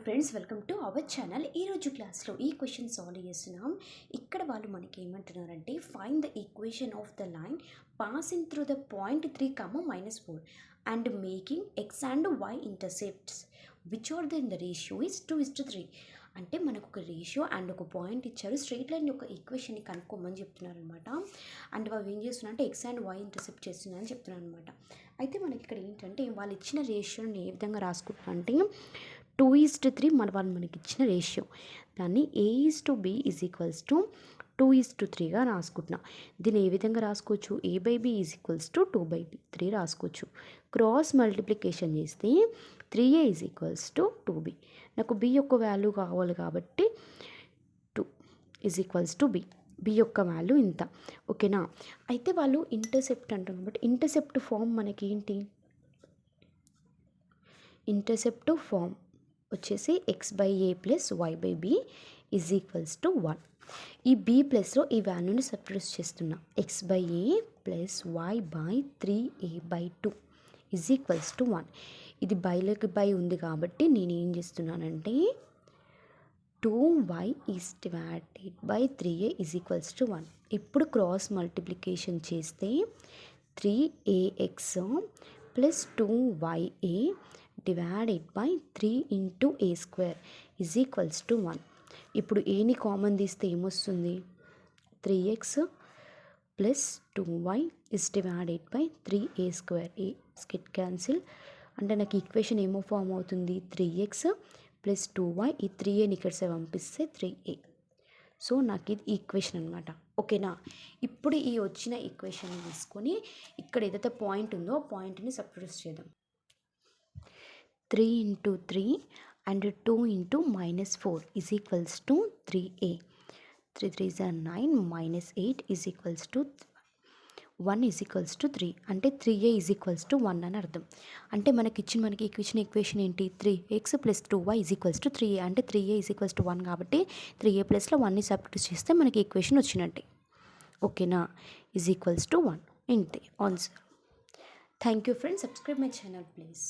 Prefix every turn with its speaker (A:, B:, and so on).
A: Friends, welcome to our channel. ఈరోజు క్లాస్లో ఈ క్వశ్చన్ సాల్వ్ చేస్తున్నాం. ఇక్కడ వాళ్ళు మనకి ఏమంటున్నారంటే, find the equation of the line passing through the point 3, -4 and making x and y intercepts which are the ratio is 2:3. అంటే మనకు ఒక రేషియో అండ్ ఒక పాయింట్ ఇచ్చారు. స్ట్రైట్ లైన్ యొక్క ఈక్వేషన్ని కనుక్కోమని చెప్తున్నారు అనమాట. అండ్ వాళ్ళు ఏం చేస్తున్నారంటే ఎక్స్ అండ్ వై ఇంటర్సెప్ట్ చేస్తున్నారని చెప్తున్నారు అనమాట. అయితే మనకి ఇక్కడ ఏంటంటే వాళ్ళు ఇచ్చిన రేషియోని ఏ విధంగా రాసుకుంటున్నా అంటే 2:3 వాళ్ళు మనకి ఇచ్చిన రేషియో, దాన్ని A:B ఈజ్ ఈక్వల్స్ టు 2:3గా రాసుకుంటున్నా. దీన్ని ఏ విధంగా రాసుకోవచ్చు? A/B ఈజ్ ఈక్వల్స్ టు 2/3 రాసుకోవచ్చు. క్రాస్ మల్టిప్లికేషన్ చేస్తే 3A is equals to 2B. నాకు B యొక్క వాల్యూ కావాలి కాబట్టి 2 ఈజ్ ఈక్వల్స్ టు B యొక్క వాల్యూ ఇంత. ఓకేనా? అయితే వాళ్ళు ఇంటర్సెప్ట్ అంటున్నారు. బట్ ఇంటర్సెప్ట్ ఫామ్ మనకి ఏంటి? ఇంటర్సెప్ట్ ఫామ్ వచ్చేసి x/a + y/b is equals to 1. ఈ b ప్లస్లో ఈ వాల్యూని సబ్స్టిట్యూట్ చేస్తున్నా. x/a + y/3a/2 is equals to 1. ఇది బైలోకి బై ఉంది కాబట్టి నేను ఏం చేస్తున్నానంటే 2y is divided by 3a is equals to 1. ఇప్పుడు క్రాస్ మల్టిప్లికేషన్ చేస్తే 3ax + 2ya divided by 3 × a² is equals to 1. ఇప్పుడు ఏని కామన్ తీస్తే ఏమొస్తుంది? 3x + 2y is divided by 3a². A skit cancel అంటే నాకు ఈక్వేషన్ ఏమో ఫామ్ అవుతుంది? 3x + 2y. ఈ 3aని ఇక్కడ పంపిస్తే 3a. సో నాకు ఇది ఈక్వేషన్ అనమాట. ఓకేనా? ఇప్పుడు ఈ వచ్చిన ఈక్వేషన్ తీసుకొని ఇక్కడ ఏదైతే పాయింట్ ఉందో ఆ పాయింట్ని సబ్స్టిట్యూట్ చేద్దాం. 3 × 3 and 2 × -4 is equals to 3a. 3 3s are 9 -8 is equals to 1 is equals to 3. అంటే 3a is equals to 1 అని అర్థం. అంటే మనకి ఇచ్చిన ఈక్వేషన్ ఏంటి? 3x + 2y is equals to 3a. అంటే 3a is equals to 1 కాబట్టి 3a ప్లస్లో 1ని సబ్స్టిట్యూట్ చేస్తే మనకి ఈక్వేషన్ వచ్చినట్టే. ఓకేనా? is equals to 1. ఇంతే answer. Thank you friends. Subscribe my channel please.